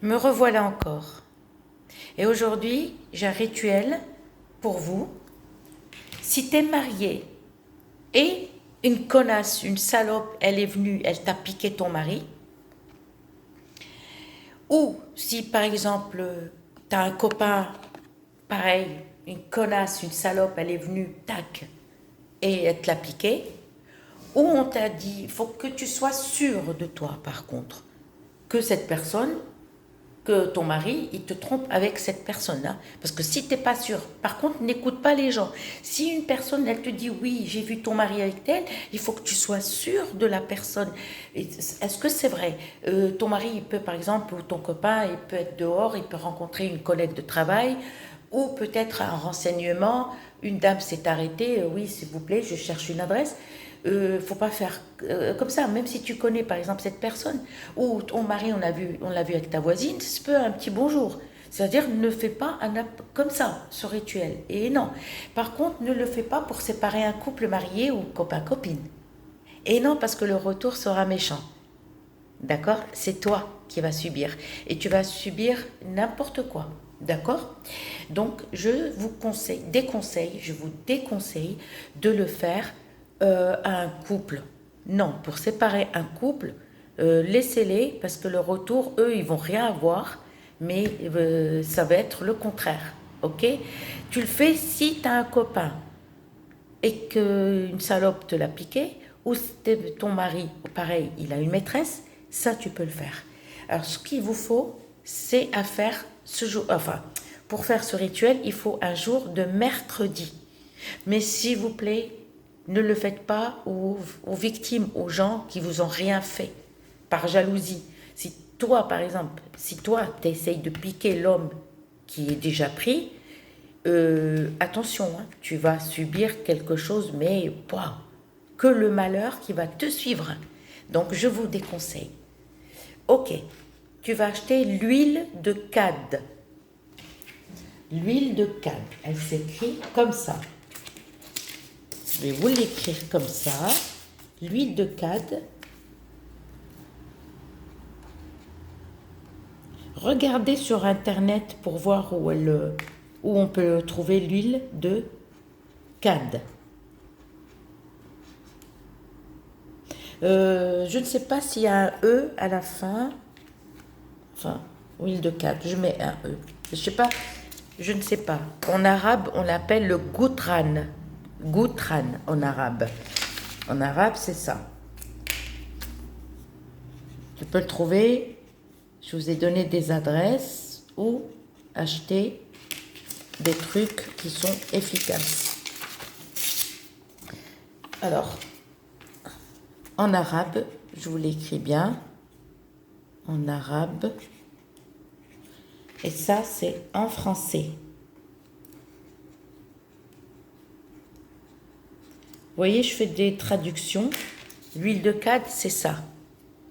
Me revoilà encore. Et aujourd'hui, j'ai un rituel pour vous. Si t'es marié et une connasse, une salope, elle est venue, elle t'a piqué ton mari, ou si par exemple, t'as un copain, pareil, une connasse, une salope, elle est venue, tac, et elle te l'a piqué, ou on t'a dit, il faut que tu sois sûr de toi par contre, que cette personne, que ton mari, il te trompe avec cette personne-là. Parce que si tu n'es pas sûr, par contre, n'écoute pas les gens. Si une personne, elle te dit, oui, j'ai vu ton mari avec tel, il faut que tu sois sûr de la personne. Est-ce que c'est vrai? Ton mari, il peut, par exemple, ou ton copain, il peut être dehors, il peut rencontrer une collègue de travail, ou peut-être un renseignement, une dame s'est arrêtée, oui, s'il vous plaît, je cherche une adresse. Faut pas faire comme ça, même si tu connais par exemple cette personne, ou ton mari, on l'a vu avec ta voisine, c'est peu un petit bonjour. C'est-à-dire, ne fais pas comme ça, ce rituel. Et non. Par contre, ne le fais pas pour séparer un couple marié ou copain-copine. Et non, parce que le retour sera méchant. D'accord? C'est toi qui vas subir. Et tu vas subir n'importe quoi. D'accord? Donc, je vous déconseille de le faire à un couple. Non, pour séparer un couple, laissez-les parce que le retour, eux, ils vont rien avoir, mais ça va être le contraire. Ok? Tu le fais si tu as un copain et qu'une salope te l'a piqué, ou si ton mari, pareil, il a une maîtresse, ça tu peux le faire. Alors ce qu'il vous faut, c'est à faire ce jour, enfin, pour faire ce rituel, il faut un jour de mercredi. Mais s'il vous plaît, ne le faites pas aux victimes, aux gens qui vous ont rien fait, par jalousie. Si toi, par exemple, si toi, tu essayes de piquer l'homme qui est déjà pris, attention, hein, tu vas subir quelque chose, mais wow, que le malheur qui va te suivre. Donc, je vous déconseille. Ok, tu vas acheter l'huile de cad. L'huile de cad, elle s'écrit comme ça. Je vais vous l'écrire comme ça. L'huile de cad. Regardez sur internet pour voir où on peut trouver l'huile de cad. Je ne sais pas s'il y a un E à la fin. Enfin, huile de cad, je mets un E. Je ne sais pas. En arabe, on l'appelle le goutran. Goutran en arabe. En arabe, c'est ça. Tu peux le trouver. Je vous ai donné des adresses où acheter des trucs qui sont efficaces. Alors, en arabe, je vous l'écris bien. En arabe. Et ça, c'est en français. Vous voyez, je fais des traductions. L'huile de cad, c'est ça.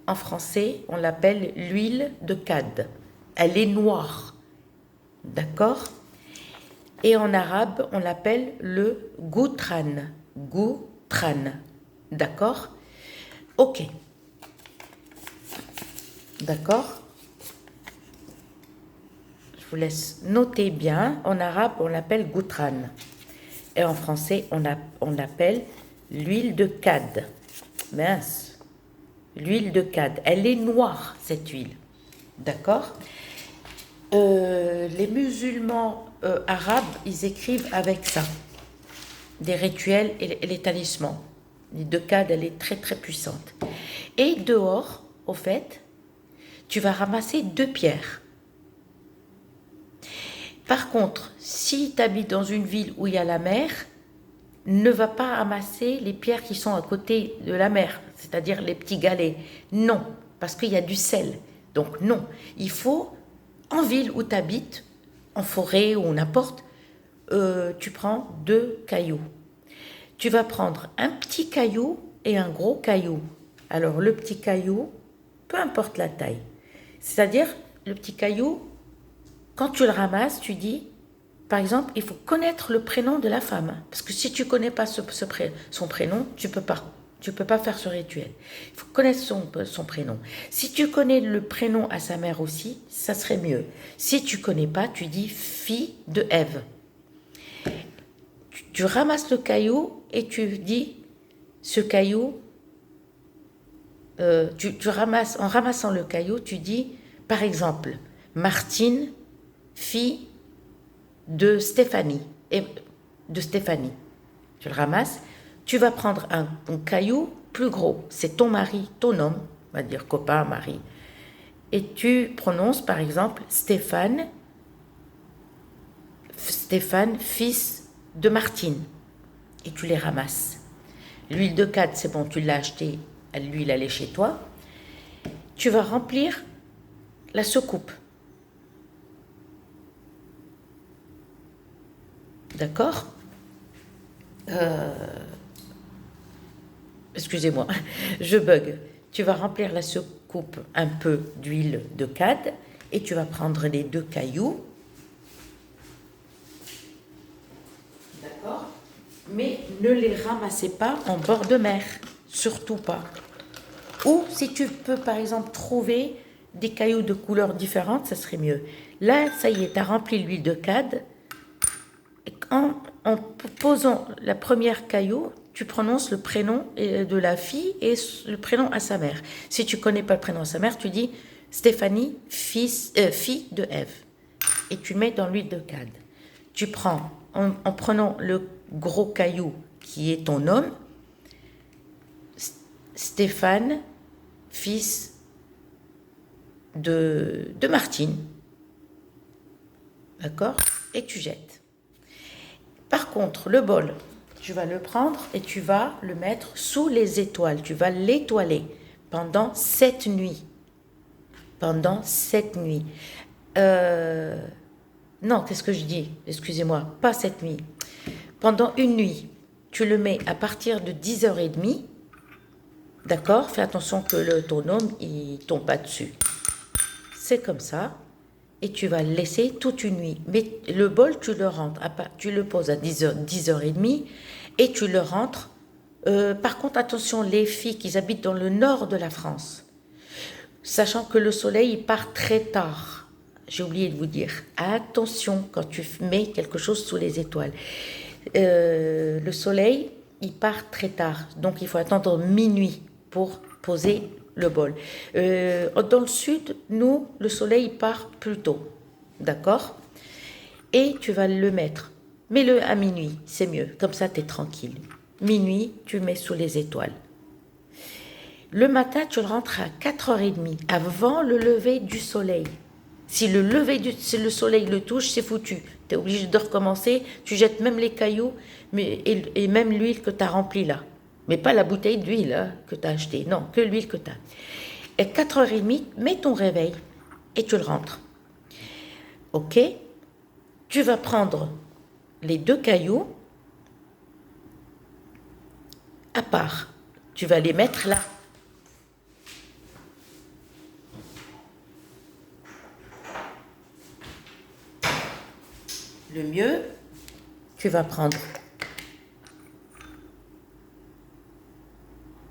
En français, on l'appelle l'huile de cad. Elle est noire. D'accord? Et en arabe, on l'appelle le goutran. Goutran. D'accord? Ok. D'accord? Je vous laisse noter bien. En arabe, on l'appelle goutran. Et en français, on l'appelle l'huile de cad. Mince. L'huile de cad. Elle est noire, cette huile. D'accord? Les musulmans arabes, ils écrivent avec ça. Des rituels et les talismans. L'huile de cad, elle est très très puissante. Et dehors, au fait, tu vas ramasser 2 pierres. Par contre, si tu habites dans une ville où il y a la mer, ne va pas ramasser les pierres qui sont à côté de la mer, c'est-à-dire les petits galets. Non, parce qu'il y a du sel. Donc non, il faut, en ville où tu habites, en forêt ou n'importe, tu prends 2 cailloux. Tu vas prendre un petit caillou et un gros caillou. Alors le petit caillou, peu importe la taille. C'est-à-dire, le petit caillou, quand tu le ramasses, tu dis, par exemple, il faut connaître le prénom de la femme. Parce que si tu ne connais pas son prénom, tu ne peux pas. Tu ne peux pas faire ce rituel. Il faut connaître son prénom. Si tu connais le prénom à sa mère aussi, ça serait mieux. Si tu ne connais pas, tu dis fille de Ève. Tu ramasses le caillou et tu dis ce caillou. En ramassant le caillou, tu dis par exemple Martine, fille de Stéphanie. Tu le ramasses. Tu vas prendre un caillou plus gros, c'est ton mari, ton homme, on va dire copain, mari. Et tu prononces par exemple Stéphane, fils de Martine. Et tu les ramasses. L'huile de cade, c'est bon, tu l'as acheté, l'huile elle est chez toi. Tu vas remplir la soucoupe. D'accord ? Excusez-moi, je bug. Tu vas remplir la soucoupe un peu d'huile de cade et tu vas prendre les 2 cailloux. D'accord ? Mais ne les ramassez pas en bord de mer, surtout pas. Ou si tu peux par exemple trouver des cailloux de couleurs différentes, ça serait mieux. Là, ça y est, tu as rempli l'huile de cade. En posant la première caillou, tu prononces le prénom de la fille et le prénom à sa mère. Si tu ne connais pas le prénom à sa mère, tu dis Stéphanie, fille de Ève. Et tu mets dans l'huile de cade. Tu prends, en prenant le gros caillou qui est ton homme, Stéphane, fils de Martine. D'accord ? Et tu jettes. Par contre, le bol, tu vas le prendre et tu vas le mettre sous les étoiles. Tu vas l'étoiler pendant 7 nuits. Pendant 7 nuits. Non, qu'est-ce que je dis ? Excusez-moi, pas 7 nuits. Pendant une nuit, tu le mets à partir de 10h30. D'accord ? Fais attention que ton homme, il ne tombe pas dessus. C'est comme ça. Et tu vas le laisser toute une nuit. Mais le bol, tu le rentres, tu le poses à 10h30 et tu le rentres. Par contre, attention, les filles qui habitent dans le nord de la France, sachant que le soleil il part très tard, j'ai oublié de vous dire, attention quand tu mets quelque chose sous les étoiles. Le soleil, il part très tard, donc il faut attendre minuit pour poser le bol. Dans le sud, nous, le soleil part plus tôt, d'accord ? Et tu vas le mettre. Mets-le à minuit, c'est mieux, comme ça tu es tranquille. Minuit, tu mets sous les étoiles. Le matin, tu le rentres à 4h30, avant le lever du soleil. Si le soleil le touche, c'est foutu. Tu es obligé de recommencer, tu jettes même les cailloux et même l'huile que tu as remplie là. Mais pas la bouteille d'huile que tu as achetée. Non, que l'huile que tu as. Et 4h30, mets ton réveil et tu le rentres. Ok ? Tu vas prendre les 2 cailloux à part. Tu vas les mettre là. Le mieux, tu vas prendre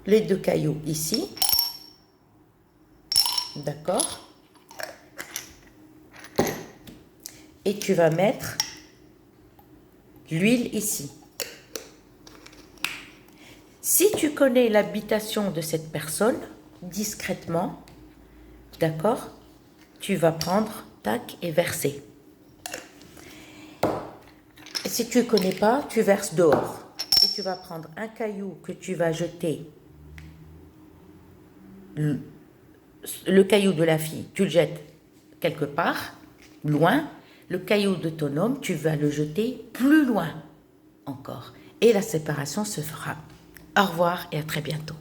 les 2 cailloux ici, d'accord, et tu vas mettre l'huile ici. Si tu connais l'habitation de cette personne, discrètement, d'accord, tu vas prendre, tac, et verser. Et si tu ne connais pas, tu verses dehors. Et tu vas prendre un caillou que tu vas jeter, le caillou de la fille, tu le jettes quelque part, loin. Le caillou de ton homme, tu vas le jeter plus loin encore. Et la séparation se fera. Au revoir et à très bientôt.